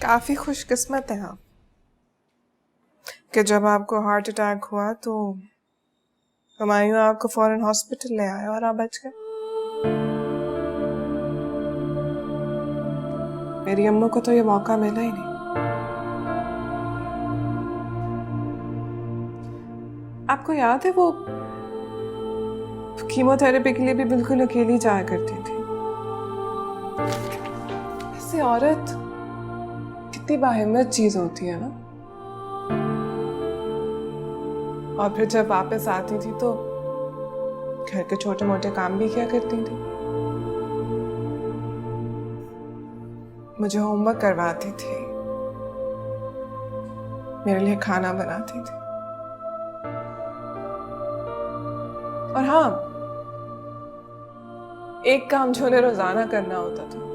काफी खुशकिस्मत हैं आप कि जब आपको हार्ट अटैक हुआ तो हुमायूं आपको फौरन हॉस्पिटल ले आया और आप बच गए। मेरी अम्मू को तो ये मौका मिला ही नहीं। आपको याद है वो कीमोथेरेपी के लिए भी बिल्कुल अकेली जाया करती थी। ऐसी औरत कितनी बाहिम्मत चीज होती है ना। और फिर जब वापस आती थी तो घर के छोटे मोटे काम भी किया करती थी। मुझे होमवर्क करवाती थी, मेरे लिए खाना बनाती थी। और हाँ, एक काम जो उन्हें रोजाना करना होता था,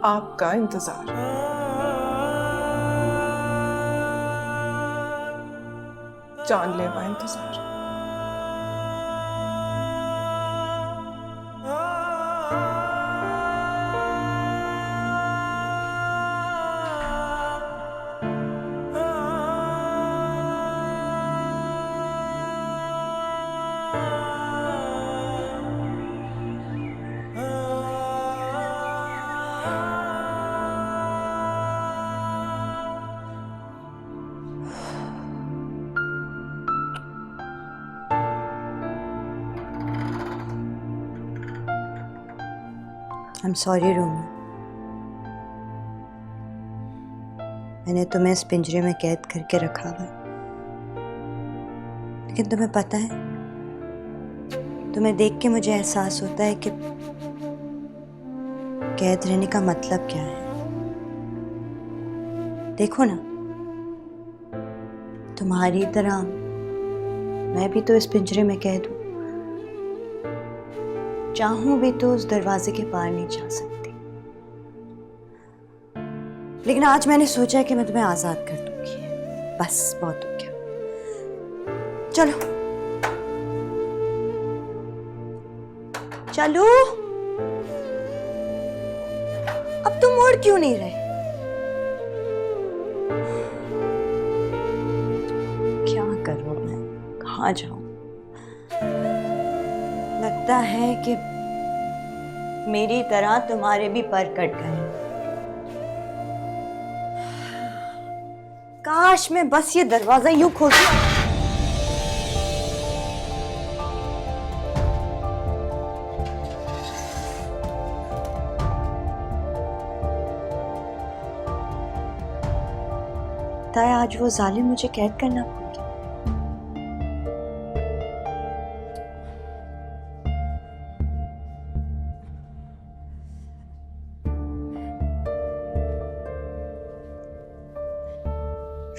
आपका इंतजार। जानलेवा इंतजार। I'm sorry रोमी, मैंने तुम्हें इस पिंजरे में कैद करके रखा हुआ है। लेकिन तुम्हें पता है, तुम्हें देख के मुझे एहसास होता है कि कैद रहने का मतलब क्या है। देखो ना, तुम्हारी तरह मैं भी तो इस पिंजरे में कैद हूं। चाहूं भी तो उस दरवाजे के पार नहीं जा सकती। लेकिन आज मैंने सोचा कि मैं तुम्हें आजाद कर दूंगी। बस बहुत हो गया। चलो चलो, अब तुम मुड़ क्यों नहीं रहे? क्या करूं मैं, कहाँ जाऊं? लगता है कि मेरी तरह तुम्हारे भी पर कट गए। काश मैं बस ये दरवाजा यूं खोलती। ताया, आज वो जालिम मुझे कैद करना भूल गया।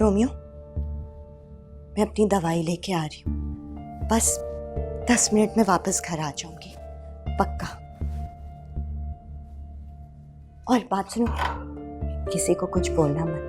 रोमियो, मैं अपनी दवाई लेके आ रही हूँ। बस 10 मिनट में वापस घर आ जाऊंगी, पक्का। और बात सुनो, किसी को कुछ बोलना मत।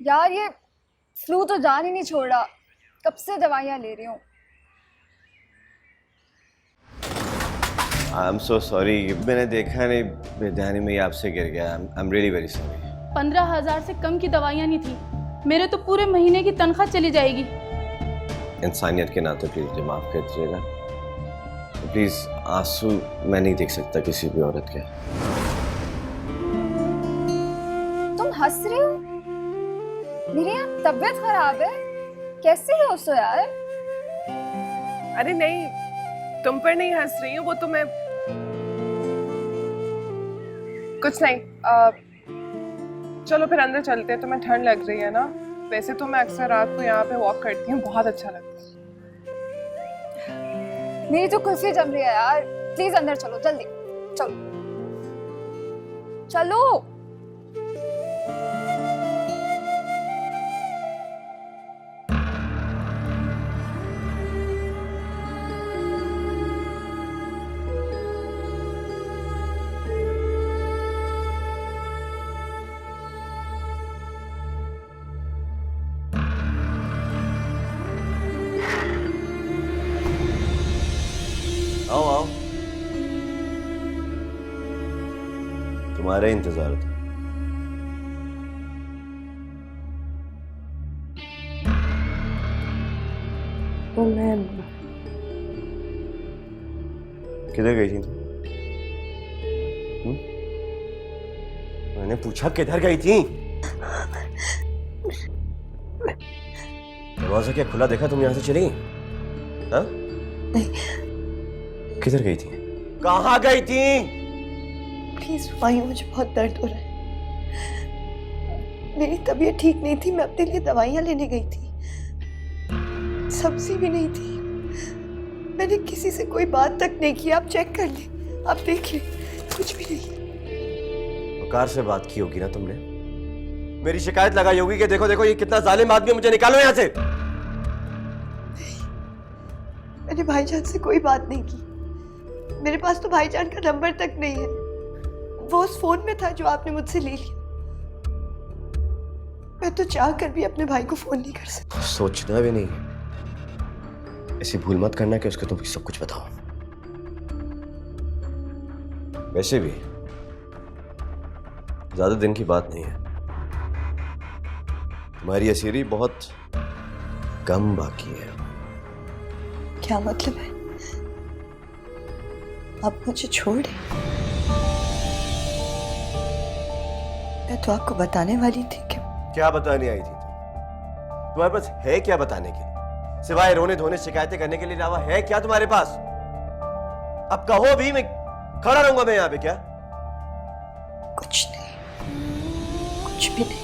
यार, ये फ्लू तो जान ही नहीं छोड़ रहा। कब से दवाइयाँ ले रही हूँ। आई एम सो सॉरी, मैंने देखा नहीं, बेध्यानी में ही आपसे गिर गया। I am really very sorry. 15,000 से कम की दवाइयाँ नहीं थी। मेरे तो पूरे महीने की तनख्वाह चली जाएगी। इंसानियत के नाते प्लीज मुझे माफ कर दीजिएगा। प्लीज आंसू मैं नहीं देख सकता किसी भी औरत के। तुम हंस रही हो? मेरी यहाँ तबीयत खराब है, कैसे हो सो यार? अरे नहीं, तुम पर नहीं हंस रही हूँ, वो तो मैं कुछ नहीं। चलो फिर अंदर चलते हैं, तुम्हें ठंड लग रही है ना? वैसे तो मैं अक्सर रात को यहाँ पे वॉक करती हूँ, बहुत अच्छा लगता है। मेरी तो कुल्फी जम रही है यार, प्लीज अंदर चलो जल्दी, चलो चलो। आओ आओ, तुम्हारे इंतजार था। तो मैं किधर गई थी तुम? मैंने पूछा किधर गई थी? दरवाजा क्या खुला देखा तुम? यहां से चली? हाँ? किधर गई थी? कहाँ गई थी? प्लीज रुमायूं, मुझे बहुत दर्द हो रहा है। मेरी तबीयत ठीक नहीं थी, मैं अपने लिए दवाइयाँ लेने गई थी। सब्जी भी नहीं थी। मैंने किसी से कोई बात तक नहीं की। आप चेक कर ले, आप देख ले, कुछ भी नहीं। वकार से बात की होगी ना तुमने? मेरी शिकायत लगाई होगी कि देखो देखो ये कितना जालिम आदमी है, मुझे निकालो यहाँ से। मैंने भाईजान से कोई बात नहीं की। मेरे पास तो भाईजान का नंबर तक नहीं है। वो उस फोन में था जो आपने मुझसे ले लिया। मैं तो चाह कर भी अपने भाई को फोन नहीं कर सकती। सोचना भी नहीं, ऐसी भूल मत करना कि उसको तुम सब कुछ बताओ। वैसे भी ज्यादा दिन की बात नहीं है, तुम्हारी असीरी बहुत कम बाकी है। क्या मतलब है? आप मुझे छोड़ दें? मैं तो आपको बताने वाली थी कि क्या बताने आई थी तुम? तुम्हारे पास है क्या बताने के लिए? सिवाय रोने धोने शिकायतें करने के लिए अलावा है क्या तुम्हारे पास? अब कहो भी, मैं खड़ा रहूंगा मैं यहाँ पे क्या? कुछ नहीं, कुछ भी नहीं।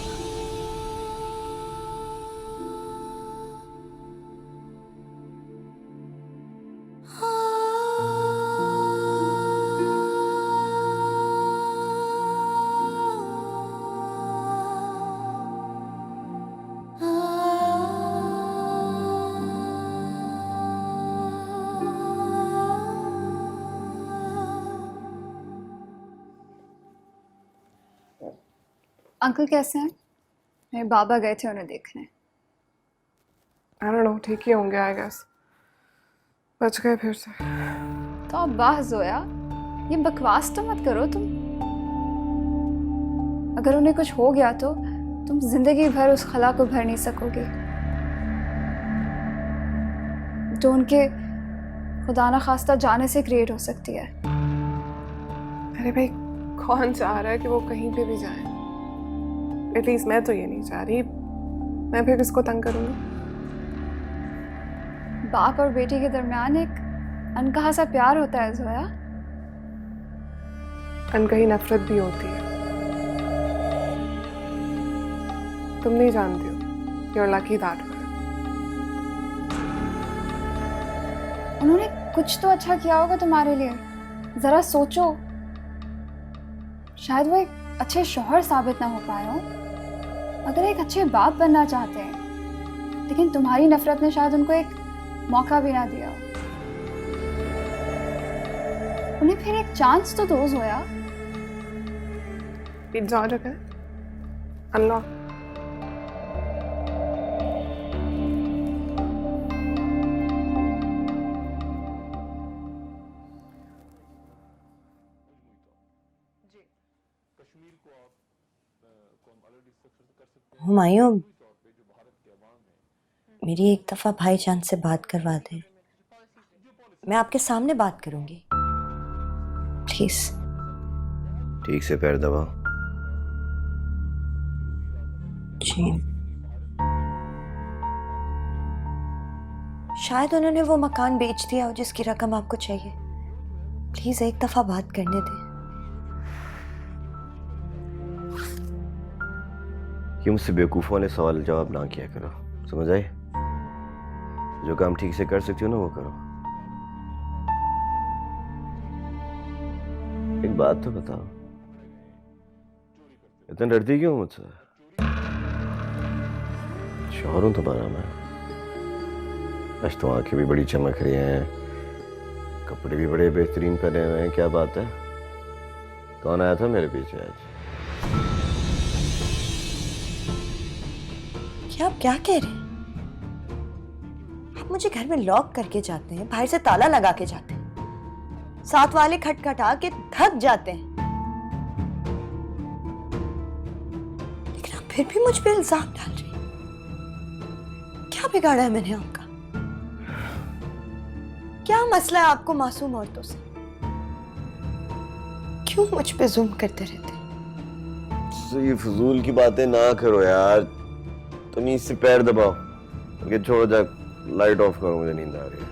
अंकल कैसे हैं? मेरे बाबा गए थे उन्हें देखने। I don't know, ठीक ही होंगे आई गेस। बच गए फिर से। तो अब वाह जोया, ये बकवास तो मत करो तुम। अगर उन्हें कुछ हो गया तो तुम जिंदगी भर उस खला को भर नहीं सकोगे जो उनके खुदा ना खास्ता जाने से क्रिएट हो सकती है। अरे भाई, कौन चाह रहा है कि वो कहीं पे भी जाए? एटलीस्ट मैं तो ये नहीं चाह रही। मैं फिर किसको तंग करूंगी? बाप और बेटी के दरमियान एक अनकहा सा प्यार होता है जोया। अनकही नफरत भी होती है। तुम नहीं जानती हो। You're lucky that way. उन्होंने कुछ तो अच्छा किया होगा तुम्हारे लिए, जरा सोचो। शायद वो एक अच्छे शौहर साबित ना हो पाए हो, अगर एक अच्छे बाप बनना चाहते हैं, लेकिन तुम्हारी नफरत ने शायद उनको एक मौका भी ना दिया। उन्हें फिर एक चांस तो दो जोया। पिज्जा ऑर्डर कर। अनलॉक। हुमायूं, मेरी एक दफा भाईजान से बात करवा दे। मैं आपके सामने बात करूंगी, प्लीज। ठीक से पैर दबाओ। जी। शायद उन्होंने वो मकान बेच दिया हो जिसकी रकम आपको चाहिए। प्लीज एक दफा बात करने दें। ये मुझसे बेवकूफ़ों वाले सवाल जवाब ना किया करो, समझ आई? जो काम ठीक से कर सकती हो ना वो करो। एक बात तो बताओ, इतना डरती क्यों मुझसे? शौहर हूं तुम्हारा मैं। आज तो आंखें भी बड़ी चमक रही हैं, कपड़े भी बड़े बेहतरीन पहने हुए हैं। क्या बात है? कौन आया था मेरे पीछे आज? क्या आप क्या कह रहे हैं? आप मुझे घर में लॉक करके जाते हैं, बाहर से ताला लगा के जाते हैं, साथ वाले खटखटा के थक जाते हैं, लेकिन आप फिर भी मुझ पे इल्जाम डाल रहे हैं। क्या बिगाड़ा है मैंने आपका? क्या मसला है आपको मासूम औरतों से? क्यों मुझ पे जुल्म करते रहते हैं? ये फजूल की बातें ना करो यार। तुम इससे पैर दबाओ। ये छोड़ो, जा लाइट ऑफ करो, मुझे नींद आ रही है।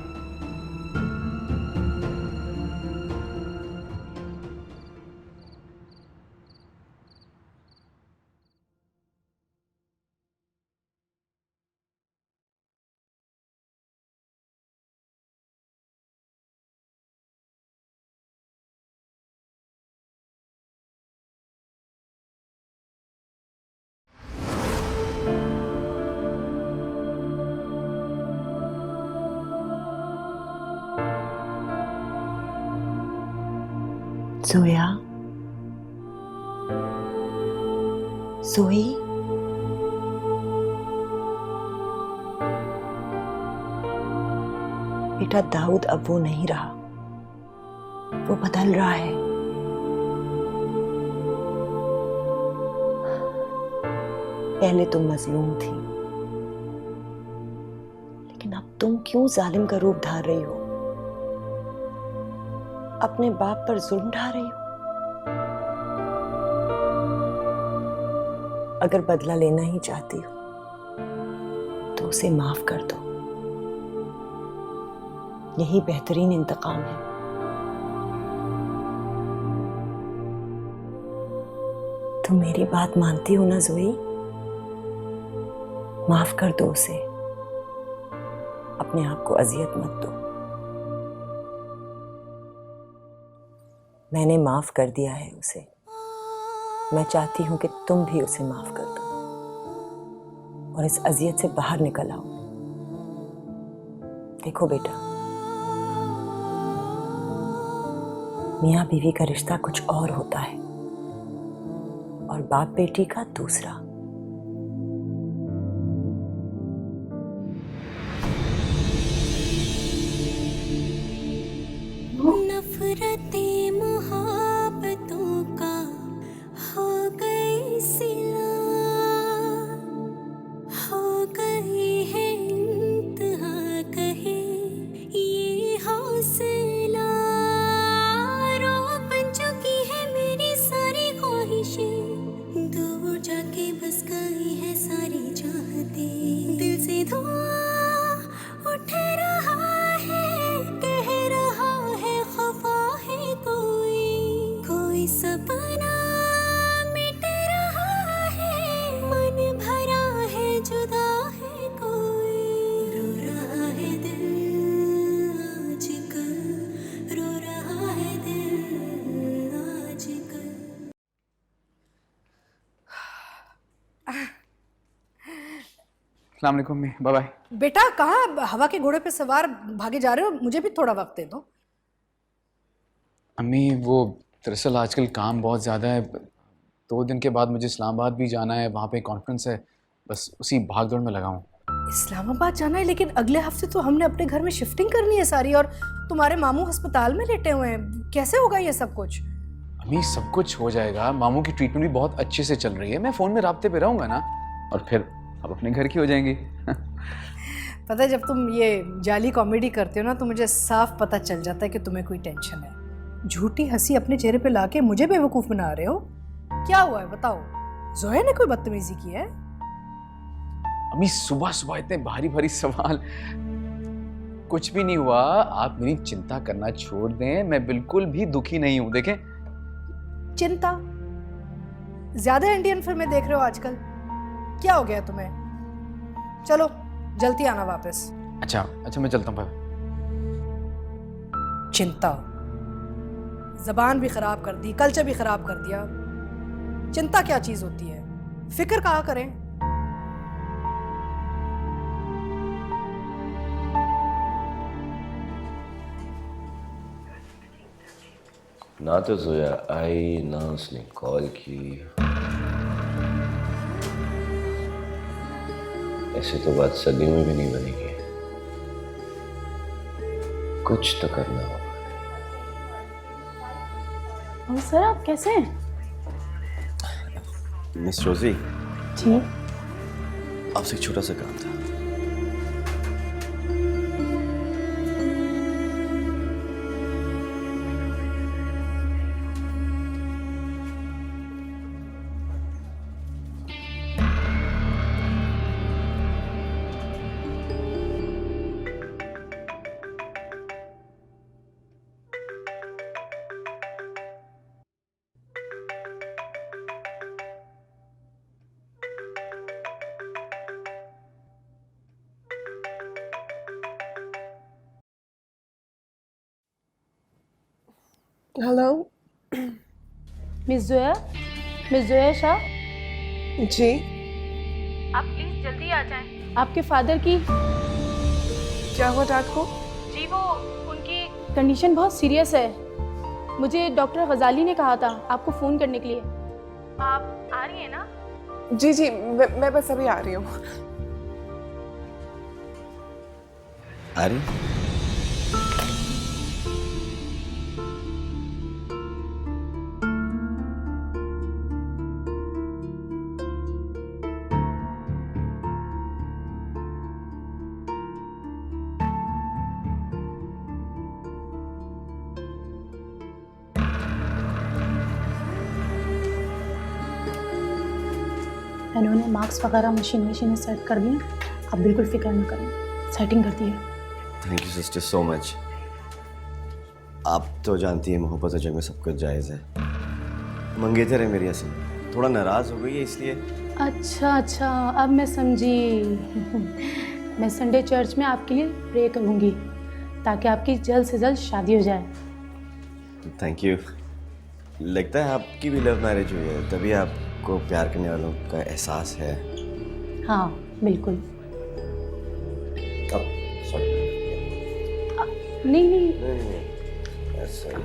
जोया, जोई, बेटा दाऊद अब वो नहीं रहा, वो बदल रहा है। पहले तुम मजलूम थी, लेकिन अब तुम क्यों जालिम का रूप धार रही हो? अपने बाप पर जुल्म ढा रही हो। अगर बदला लेना ही चाहती हो तो उसे माफ कर दो, यही बेहतरीन इंतकाम है। तुम मेरी बात मानती हो ना जोई? माफ कर दो उसे, अपने आप को अजियत मत दो। मैंने माफ कर दिया है उसे, मैं चाहती हूं कि तुम भी उसे माफ कर दो और इस अजियत से बाहर निकल आओ। देखो बेटा, मियां बीवी का रिश्ता कुछ और होता है और बाप बेटी का दूसरा। नफरतें मोहब्बतों का हो गई सिला, हो गई है इंतहा कहे ये हौसला। रो बन चुकी है मेरी सारी ख्वाहिशें, दूर जाके बस गई है सारी चाहतें। दिल से धुआं उठ रहा है, कह रहा है खफा है कोई सपना मिट रहा है, मन भरा है जुदा है कोई। रो रहा है दिल आजकल, रो रहा है दिल आजकल। अस्सलाम वालेकुम मम्मी, बाय बाय। बेटा कहाँ हवा के घोड़े पे सवार भागे जा रहे हो? मुझे भी थोड़ा वक्त दे दो। अम्मी वो दरअसल आजकल काम बहुत ज़्यादा है, 2 दिन के बाद मुझे इस्लामाबाद भी जाना है, वहाँ पे कॉन्फ्रेंस है, बस उसी भाग दौड़ में लगा हूँ। इस्लामाबाद जाना है, लेकिन अगले हफ्ते तो हमने अपने घर में शिफ्टिंग करनी है सारी, और तुम्हारे मामू अस्पताल में लेटे हुए हैं। कैसे होगा ये सब कुछ? अम्मी सब कुछ हो जाएगा, मामू की ट्रीटमेंट भी बहुत अच्छे से चल रही है, मैं फ़ोन में राब्ते पे रहूँगा ना, और फिर आप अपने घर की हो जाएंगी। पता है जब तुम ये जाली कॉमेडी करते हो ना तो मुझे साफ पता चल जाता है कि तुम्हें कोई टेंशन है। झूठी हंसी अपने चेहरे पे लाके मुझे बेवकूफ़ बना रहे हो। क्या हुआ है बताओ? जोया ने कोई बदतमीजी की है? अम्मी सुबह सुबह इतने भारी भारी सवाल। कुछ भी नहीं हुआ, आप मेरी चिंता करना छोड़ दें, मैं बिल्कुल भी दुखी नहीं हूं। देखें, चिंता? ज्यादा इंडियन फिल्में देख रहे हो आजकल? क्या हो गया तुम्हें? चलो जल्दी आना वापस। अच्छा मैं चलता हूँ भाई। चिंता, जबान भी खराब कर दी, कल्चर भी खराब कर दिया। चिंता क्या चीज होती है? फिक्र कहाँ करें? ना तो जोया आई, ना उसने कॉल की। ऐसे तो बात सदियों में भी नहीं बनेगी। कुछ तो करना होगा। सर आप कैसे हैं? मिस रोजी, जी आपसे एक छोटा सा काम था। हेलो। मिस जोया शाह, जी आप प्लीज जल्दी आ जाएं। आपके फादर की क्या हुआ डैड को? जी वो उनकी कंडीशन बहुत सीरियस है। मुझे डॉक्टर गजाली ने कहा था आपको फ़ोन करने के लिए। आप आ रही हैं ना? जी मैं बस अभी आ रही हूँ। आ रही? इन्होंने मार्क्स वगैरह मशीन में सेट कर दिए, आप बिल्कुल फिक्र न करें, सेटिंग कर दी है। Thank you sister so much. आप तो जानती हैं मोहब्बत जग में सब कुछ जायज़ है। मंगेतर है मेरी असल, थोड़ा नाराज़ हो गई है इसलिए। अच्छा अब मैं समझी। मैं संडे चर्च में आपके लिए प्रे करूँगी ताकि आपकी जल्द से जल्द शादी हो जाए। Thank you. लगता है आपकी भी लव मैरिज हुई है, तभी आपको प्यार करने वालों का एहसास है। हाँ बिल्कुल। अब सॉरी। नहीं ऐसा ही।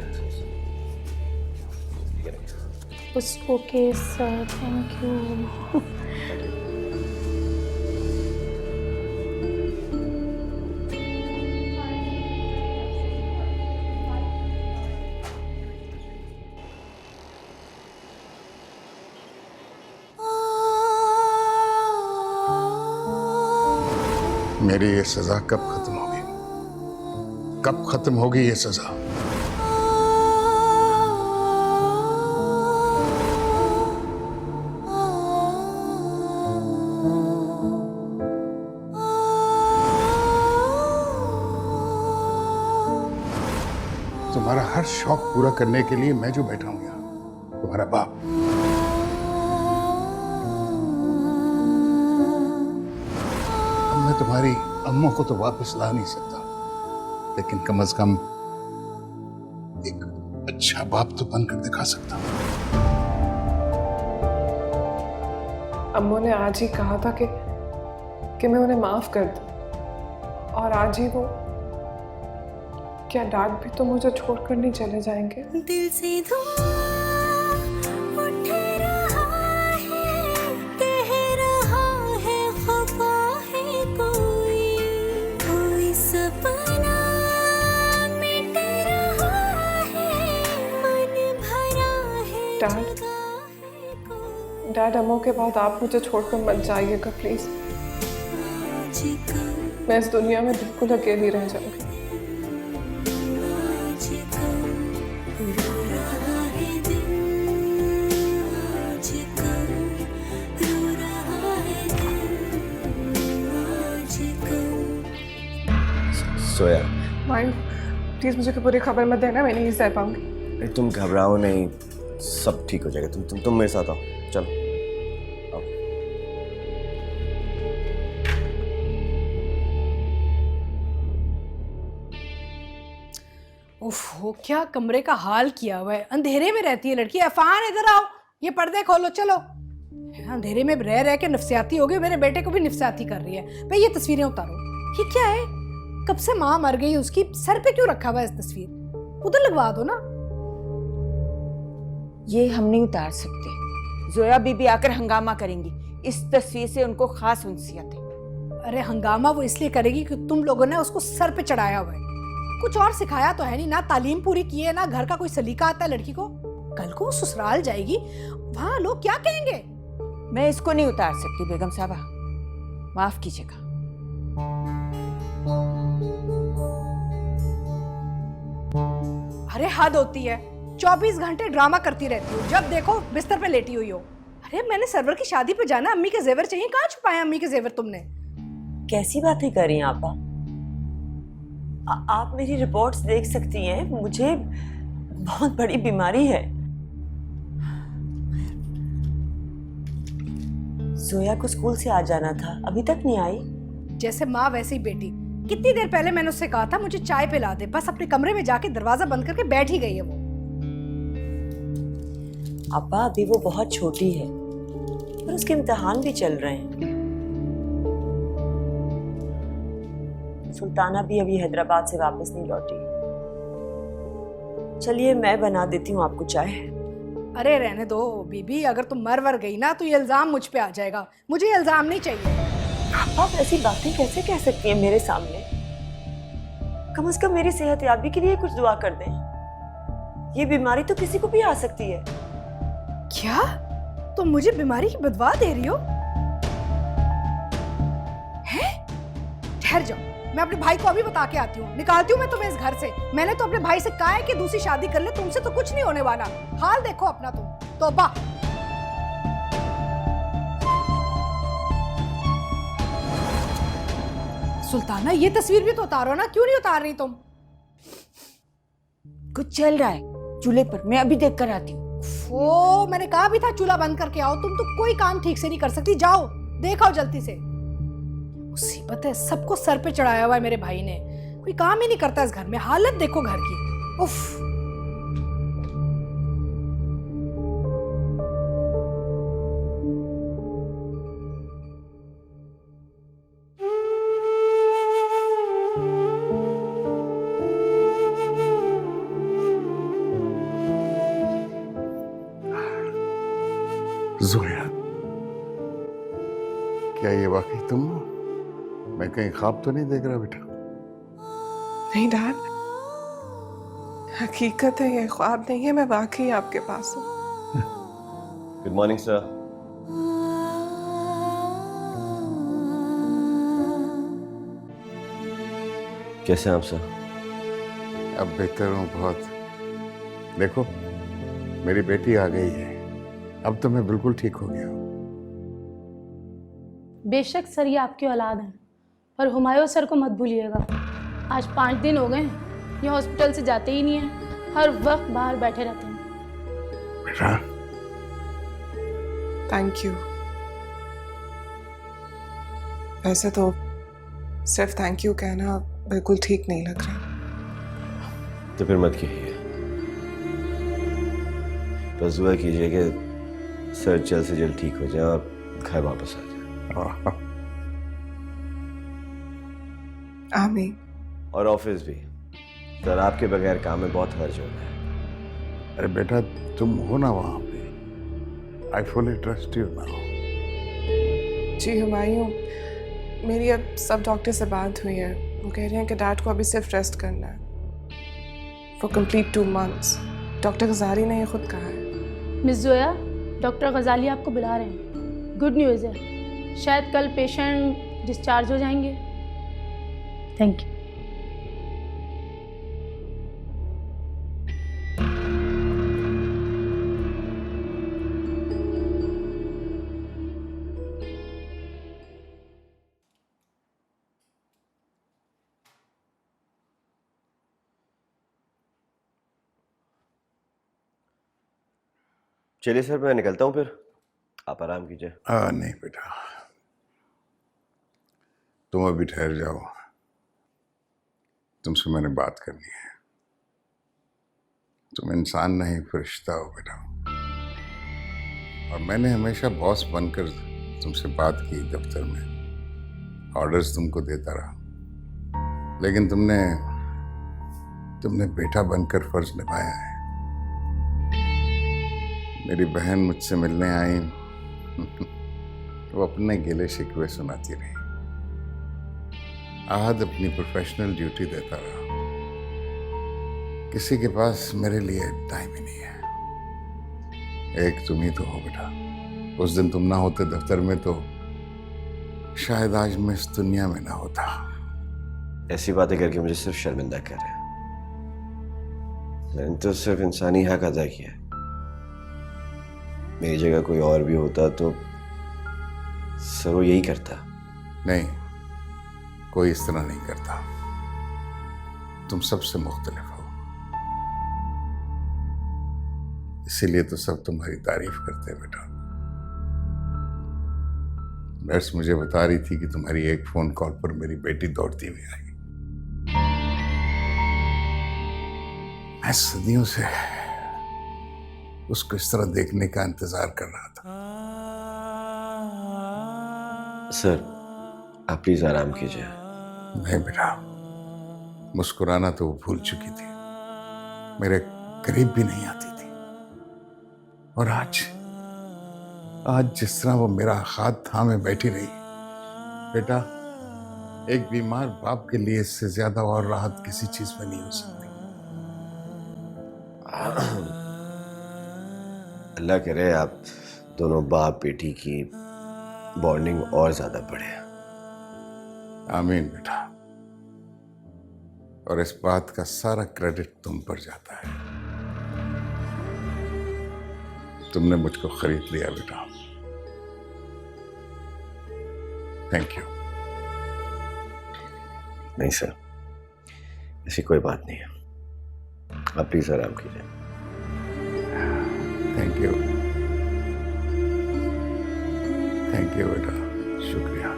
बस ओके सर, थैंक यू। मेरी ये सजा कब खत्म होगी? कब खत्म होगी ये सजा? तुम्हारा हर शौक पूरा करने के लिए मैं जो बैठा हूं यहाँ, तुम्हारा बाप। अब मैं तुम्हारी अम्मों को तो वापस ला नहीं सकता, लेकिन कम से कम एक अच्छा बाप तो बनकर दिखा सकता हूं। अम्मू ने आज ही कहा था कि मैं उन्हें माफ कर दूं, और आज ही वो, क्या डैड भी तो मुझे छोड़कर नहीं चले जाएंगे? दिल से धुआं उठ रहा है, कह रहा है खफा है कोई सपना मिट रहा है, मन भरा डैड अम्मू के बाद आप मुझे छोड़कर मत जाइएगा प्लीज। मैं इस दुनिया में बिल्कुल अकेली रह जाऊंगी। सोया, माइंड प्लीज मुझे बुरी खबर मत देना, मैं नहीं सह पाऊंगी। अरे तुम घबराओ नहीं, सब ठीक हो जाएगा। तुम मेरे साथ आओ, चलो आओ। ओफो, क्या कमरे का हाल किया हुआ है। अंधेरे में रहती है लड़की। अफान इधर आओ, ये पर्दे खोलो, चलो। अंधेरे में रह रह के नफसियाती हो गई। मेरे बेटे को भी नफसियाती कर रही है। भाई ये तस्वीरें उतारो। ये क्या है? कब से माँ मर गई उसकी, सर पे क्यों रखा हुआ है इस तस्वीर? उधर लगवा दो ना। ये हम नहीं उतार सकते। जोया बीबी आकर हंगामा करेंगी। इस तस्वीर से उनको खास उनसियत है। अरे हंगामा वो इसलिए करेगी कि तुम लोगों ने उसको सर पे चढ़ाया हुआ है। कुछ और सिखाया तो है नहीं, ना तालीम पूरी की है, ना घर का कोई सलीका आता है लड़की को। कल को वो ससुराल जाएगी, वहां लोग क्या कहेंगे? मैं इसको नहीं उतार सकती बेगम साहबा, माफ कीजिएगा। अरे हद होती है, 24 घंटे ड्रामा करती रहती हो। जब देखो बिस्तर पे लेटी हुई हो। अरे मैंने सरवर की शादी पे जाना, अम्मी के जेवर चाहिए। कहाँ छुपाए अम्मी के जेवर तुमने? कैसी बातें कर रही हैं आपा? आप मेरी रिपोर्ट्स देख सकती हैं। मुझे बहुत बड़ी बीमारी है। जोया को स्कूल से आ जाना था, अभी तक नहीं आई। जैसे माँ वैसे ही बेटी। कितनी देर पहले मैंने उससे कहा था मुझे चाय पिला दे, बस अपने कमरे में जाके दरवाजा बंद करके बैठ ही गई है वो। आपा अभी वो बहुत छोटी है और उसके इम्तिहान भी चल रहे हैं। सुल्ताना भी अभी हैदराबाद से वापस नहीं लौटी। चलिए मैं बना देती हूँ आपको चाय। अरे रहने दो बीबी, अगर तुम मर वर गई ना तो ये इल्जाम मुझ पे आ जाएगा। मुझे ये इल्जाम नहीं चाहिए। आप ऐसी बातें कैसे कह सकती हैं मेरे सामने? कम से कम मेरी सेहतयाबी के लिए कुछ दुआ कर दें। ये बीमारी तो किसी को भी आ सकती है। क्या तुम मुझे बीमारी की बदवा दे रही हो? हैं? ठहर जाओ, मैं अपने भाई को अभी बता के आती हूँ। निकालती हूँ मैं तुम्हें इस घर से। मैंने तो अपने भाई से कहा है कि दूसरी शादी कर ले, तुमसे तो कुछ नहीं होने वाला। हाल देखो अपना तुम। तौबा। सुल्ताना ये तस्वीर भी तो उतारो ना, क्यों नहीं उतार रही तुम? कुछ चल रहा है चूल्हे पर, मैं अभी देख कर आती हूँ। ओ मैंने कहा भी था चूल्हा बंद करके आओ। तुम तो कोई काम ठीक से नहीं कर सकती। जाओ देखो जल्दी से। मुसीबत है, सबको सर पे चढ़ाया हुआ है मेरे भाई ने। कोई काम ही नहीं करता इस घर में। हालत देखो घर की। उफ। जोया, क्या ये वाकई तुम हो? मैं कहीं ख्वाब तो नहीं देख रहा बेटा? नहीं डैड, हकीकत है, ये ख्वाब नहीं है। मैं वाकई आपके पास हूँ। Good morning sir. कैसे हैं आप सर? अब बेहतर हूँ बहुत। देखो मेरी बेटी आ गई है, अब तो मैं बिल्कुल ठीक हो गया हूँ। बेशक सर ये आपकी औलाद है, पर हुमायूं सर को मत भूलिएगा। आज 5 दिन हो गए ये हॉस्पिटल से जाते ही नहीं है, हर वक्त बाहर बैठे रहते हैं। बेटा थैंक यू। वैसे तो सिर्फ थैंक यू कहना बिल्कुल ठीक नहीं लग रहा। तो फिर मत कीजिए, बस दुआ कीजिए कि सर जल्द से जल्द ठीक हो जाए और घर वापस आ जाए। आमीन। और ऑफिस भी। सर आपके बगैर काम में बहुत हर्ज हो रहा है। अरे बेटा तुम हो ना वहां पे। I fully trust you now. जी हुमायूं, मेरी अब सब डॉक्टर से बात हुई है। वो कह रहे हैं कि डैड को अभी सिर्फ रेस्ट करना है फॉर कंप्लीट 2 months। डॉक्टर गजारी ने ये खुद कहा है। मिस जोया, डॉक्टर गजाली आपको बुला रहे हैं। गुड न्यूज़ है, शायद कल पेशेंट डिस्चार्ज हो जाएंगे। Thank you. चलिए सर, मैं निकलता हूँ फिर, आप आराम कीजिए। नहीं बेटा, तुम अभी ठहर जाओ, तुमसे मैंने बात करनी है। तुम इंसान नहीं फरिश्ता हो बेटा, और मैंने हमेशा बॉस बनकर तुमसे बात की दफ्तर में, ऑर्डर्स तुमको देता रहा, लेकिन तुमने बेटा बनकर फर्ज निभाया है। मेरी बहन मुझसे मिलने आई, वो अपने गिले शिकवे सुनाती रही। आहद अपनी प्रोफेशनल ड्यूटी देता रहा। किसी के पास मेरे लिए टाइम ही नहीं है। एक तुम ही तो हो बेटा। उस दिन तुम ना होते दफ्तर में तो शायद आज मैं इस दुनिया में ना होता। ऐसी बातें करके मुझे सिर्फ शर्मिंदा कर रहे हैं। मैंने तो सिर्फ इंसानी हक अदा किया है। मेरी जगह कोई और भी होता तो सर वो यही करता। नहीं, कोई इस तरह नहीं करता। तुम सबसे मुख्तलिफ हो, इसीलिए तो सब तुम्हारी तारीफ करते हैं बेटा। नर्स मुझे बता रही थी कि तुम्हारी एक फोन कॉल पर मेरी बेटी दौड़ती हुई आई। मैं सदियों से उसको इस तरह देखने का इंतजार कर रहा था। सर आप प्लीज आराम कीजिए। नहीं बेटा, मुस्कुराना तो वो भूल चुकी थी, मेरे करीब भी नहीं आती थी। और आज जिस तरह वो मेरा हाथ थामे बैठी रही, बेटा एक बीमार बाप के लिए इससे ज्यादा और राहत किसी चीज में नहीं हो सकती। अल्लाह करे आप दोनों बाप बेटी की बॉन्डिंग और ज्यादा बढ़े। आमीन बेटा। और इस बात का सारा क्रेडिट तुम पर जाता है। तुमने मुझको खरीद लिया बेटा। Thank you. नहीं सर, ऐसी कोई बात नहीं है, आप प्लीज आराम कीजिए। थैंक यू, थैंक यू बेटा, शुक्रिया।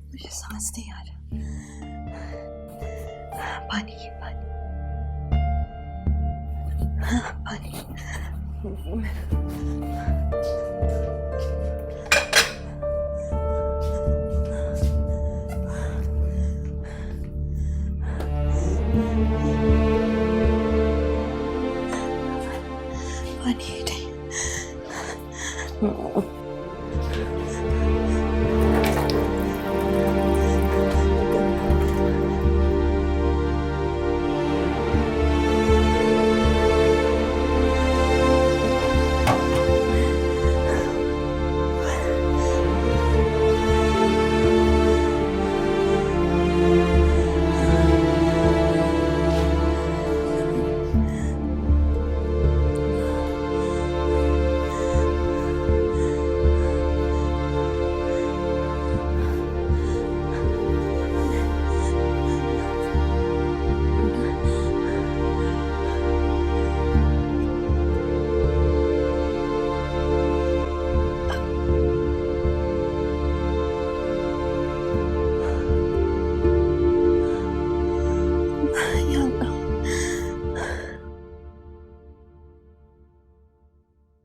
मुझे सांस नहीं आ रहा। पानी हाँ, पानी। पानी नहीं।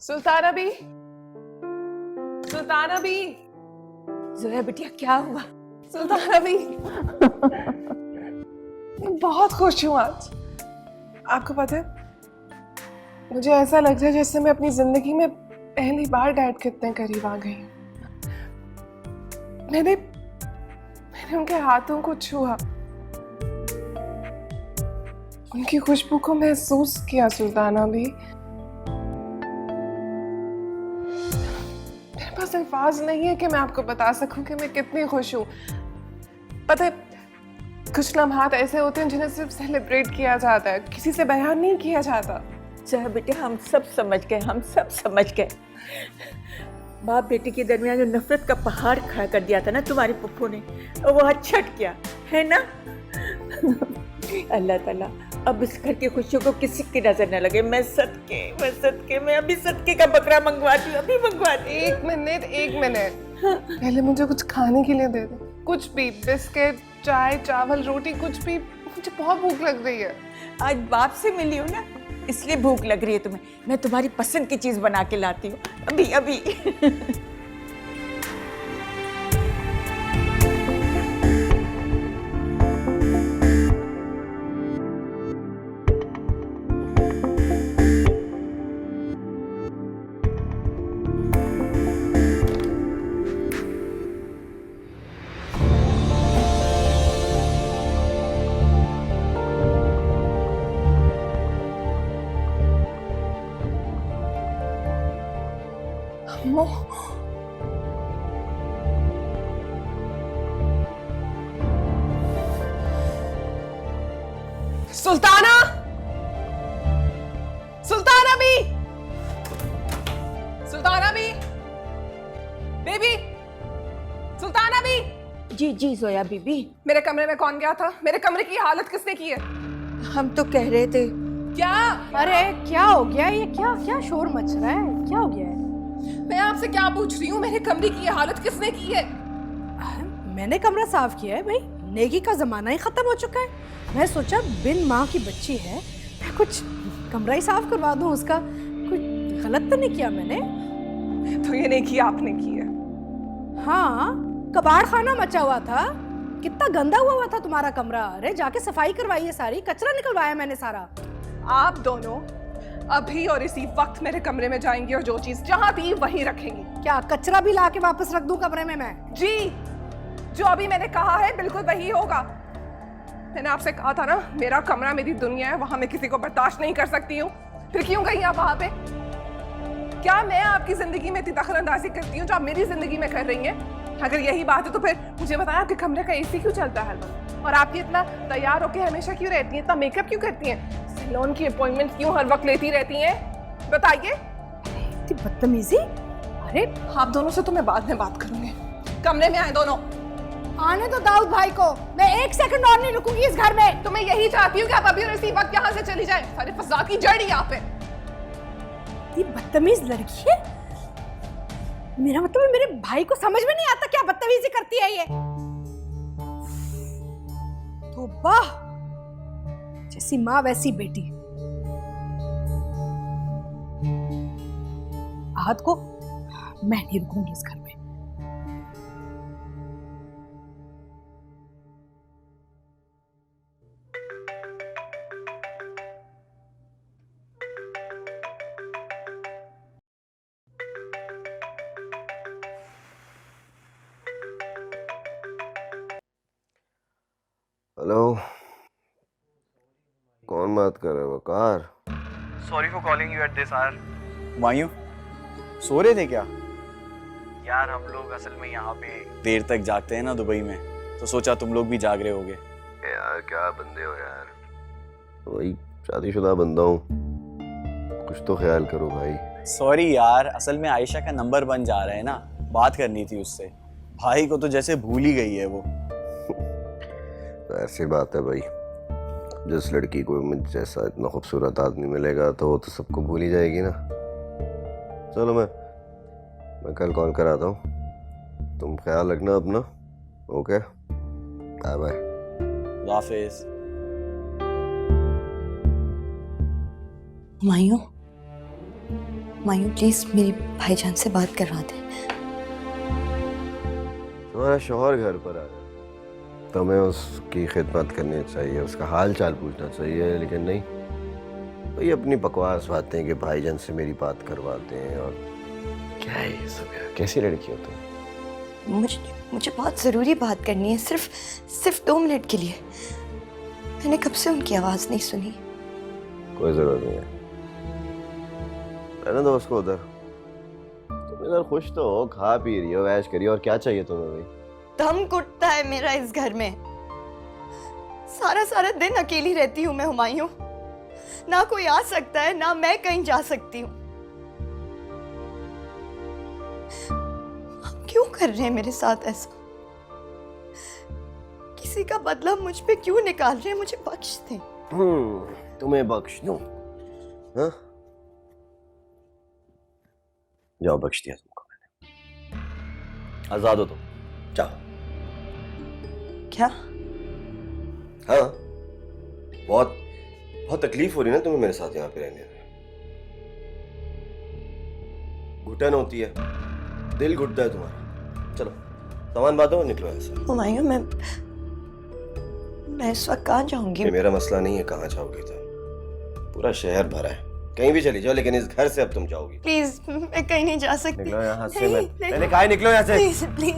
सुल्ताना बी, सुल्ताना बी, जोया बिटिया क्या हुआ? सुल्ताना बी, मैं बहुत खुश हूँ आज। आपको पता है, मुझे ऐसा लग रहा है जैसे मैं अपनी जिंदगी में पहली बार डैड के इतने करीब आ गई हूँ। मैंने उनके हाथों को छुआ, उनकी खुशबू को महसूस किया। सुल्ताना भी, मेरे पास अल्फाज नहीं है कि मैं आपको बता सकूं कि मैं कितनी खुश हूँ। पता है, कुछ लम्हात ऐसे होते हैं जिन्हें सिर्फ सेलिब्रेट किया जाता है, किसी से बयान नहीं किया जाता। जोया बेटे, हम सब समझ गए, हम सब समझ गए। बाप बेटी के दरमियान जो नफरत का पहाड़ खड़ा कर दिया था ना तुम्हारे पप्पू ने, वो आज छट गया है ना। अल्लाह ताला अब इस घर की खुशियों को किसी की नजर न लगे। मैं अभी सदके का बकरा मंगवाती हूँ, अभी मंगवाती हूँ। एक मिनट पहले मुझे कुछ खाने के लिए दे दो, कुछ भी, बिस्किट, चाय, चावल, रोटी, कुछ भी। मुझे बहुत भूख लग रही है। आज बाप से मिली हूँ ना, इसलिए भूख लग रही है तुम्हें। मैं तुम्हारी पसंद की चीज बना के लाती हूँ अभी अभी। अम्मो, सुल्ताना, सुल्ताना भी, सुल्ताना भी, बेबी, सुल्ताना भी। जी जी जोया बीबी। मेरे कमरे में कौन गया था? मेरे कमरे की हालत किसने की है? हम तो कह रहे थे। क्या? अरे क्या हो गया? ये क्या क्या शोर मच रहा है? क्या हो गया है? मैं आपसे क्या पूछ रही हूँ? मेरे कमरे की ये हालत किसने की है? मैंने कमरा साफ किया है भाई, नेगी का जमाना ही खत्म हो चुका है। मैं सोचा बिन माँ की बच्ची है, मैं कुछ कमरा ही साफ करवा दूं उसका। कुछ गलत तो नहीं किया मैंने? तो ये नहीं किया आपने की है। हाँ, कबाड़ खाना मचा हुआ था, कितना गंदा हुआ था तुम्हारा कमरा। अरे जाके सफाई करवाई है सारी, कचरा निकलवाया मैंने सारा। आप दोनों अभी और इसी वक्त मेरे कमरे में जाएंगी और जो चीज जहां थी वहीं रखेंगी। क्या कचरा भी लाके वापस रख दूं कमरे में मैं? जी, जो अभी मैंने कहा है बिल्कुल वही होगा। मैंने आपसे कहा था ना, मेरा कमरा मेरी दुनिया है, वहां मैं किसी को बर्दाश्त नहीं कर सकती हूँ। फिर क्यों गई आप वहां पे? क्या मैं आपकी जिंदगी में इतनी दखलंदाजी करती हूँ जो आप मेरी जिंदगी में कर रही हैं? अगर यही बात है तो फिर मुझे बताएं, आपके कमरे का एसी क्यों चलता है? और आप ये इतना तैयार होकर हमेशा क्यों रहती हैं? इतना मेकअप क्यों करती हैं? सैलून की अपॉइंटमेंट क्यों हर वक्त लेती रहती हैं? बताइए। इतनी बदतमीजी। अरे आप दोनों से तो मैं बाद में बात करूंगी। कमरे में आए दोनों। आने दो दाऊद भाई को, मैं एक सेकंड और नहीं रुकूंगी इस घर में। तो मैं यही चाहती हूँ कि आप अभी और इसी वक्त यहाँ से चली जाएं। सारे फसाद की जड़ ही यहाँ पे। ये बदतमीज लड़की है। मेरा मतलब मेरे भाई को समझ में नहीं आता क्या बदतमीजी करती है ये। तो वाह, जैसी माँ वैसी बेटी। आहत को मैं नहीं रुकूंगी इस घर में। हेलो, कौन बात कर रहे हो? Waqar? Sorry for calling you at this hour. मायूं, सो रहे थे क्या? यार हम लोग असल में यहाँ पे देर तक जागते हैं ना दुबई में, तो सोचा तुम लोग भी जाग रहे होगे। यार क्या बंदे हो यार, वही शादीशुदा बंदा हूँ, कुछ तो ख्याल करो भाई। सॉरी यार, असल में आयशा का नंबर बन जा रहा है ना, बात करनी थी उससे। भाई को तो जैसे भूल ही गई है वो। तो ऐसी बात है भाई, जिस लड़की को मुझ जैसा इतना खूबसूरत आदमी मिलेगा तो वो तो सबको भूल ही जाएगी ना। चलो मैं कल कॉल कराता हूँ, तुम ख्याल रखना अपना। Okay, bye bye. हाफिज। हुमायूं, हुमायूं प्लीज मेरी भाईजान से बात करवा दे। तुम्हारा शौहर घर पर आ गया, तुम्हें उसकी खिदमत करनी चाहिए, उसका हाल चाल पूछना चाहिए, लेकिन नहीं, वही अपनी बकवास बातें कि भाईजान से मेरी बात करवाते हैं। और क्या है ये सब यार, कैसी लड़की हो तुम? मुझे बहुत ज़रूरी बात करनी है, सिर्फ 2 मिनट के लिए। मैंने कब से उनकी आवाज़ नहीं सुनी। कोई जरूरत नहीं है, रहने दो उसको उधर। तुम इधर खुश तो हो, खा पी रही हो, ऐश करिए, और क्या चाहिए तुम्हें भाई? दम घुटता है मेरा इस घर में। सारा दिन अकेली रहती हूँ मैं हुमायूं। ना कोई आ सकता है, ना मैं कहीं जा सकती हूँ। आप क्यों कर रहे हैं मेरे साथ ऐसा? किसी का बदला मुझ पे क्यों निकाल रहे हैं? मुझे बख्श दें। तुम्हें बख्श दूं? हाँ? जाओ, बख्श दिया तुमको मैंने, आजाद हो तुम, जाओ। क्या? हाँ, बहुत तकलीफ हो रही है ना तुम्हें मेरे साथ यहाँ पे रहने में। घुटन होती है, दिल घुटता है तुम्हारा। चलो सामान बांधो, निकलो ऐसे। हुमायूं मैं इस वक्त कहाँ जाऊंगी? ये मेरा मसला नहीं है कहाँ जाओगी तुम, पूरा शहर भरा है, कहीं भी चली जाओ, लेकिन इस घर से अब तुम जाओगी। प्लीज, मैं कहीं नहीं जा सकती। निकलो यहाँ से। नहीं, मैंने कहा निकलो यहाँ से। प्लीज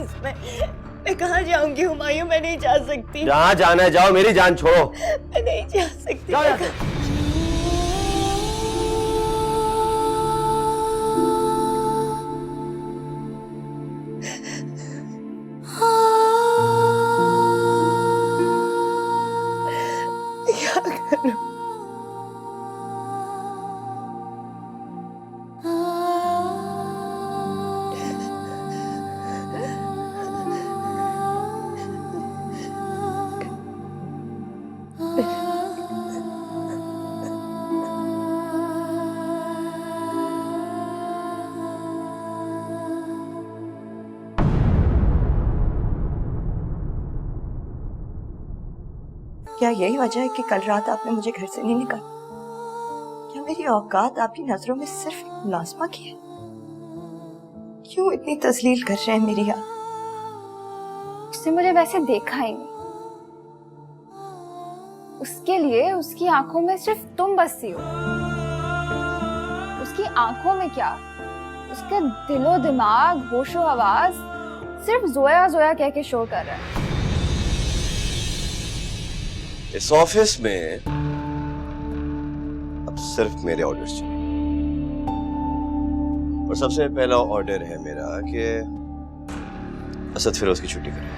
मैं कहाँ जाऊंगी हुमायूं? मैं नहीं जा सकती। जहाँ जाना है जाओ, मेरी जान छोड़ो। मैं नहीं जा सकती। जाओ यहाँ से। क्या करूं? क्या यही वजह है कि कल रात आपने मुझे घर से नहीं निकाला? क्या मेरी औकात आपकी नजरों में सिर्फ एक मुलाजमा की है? क्यों इतनी तजलील कर रहे हैं मेरी आप? उसने मुझे वैसे देखा ही नहीं। उसके लिए उसकी आंखों में सिर्फ तुम बसती हो। उसकी आंखों में क्या, उसका दिलो दिमाग, होशो आवाज सिर्फ जोया जोया कह के शो कर रहा है। इस ऑफिस में अब सिर्फ मेरे ऑर्डर्स चलेंगे, और सबसे पहला ऑर्डर है मेरा कि असद फिरोज की छुट्टी करें।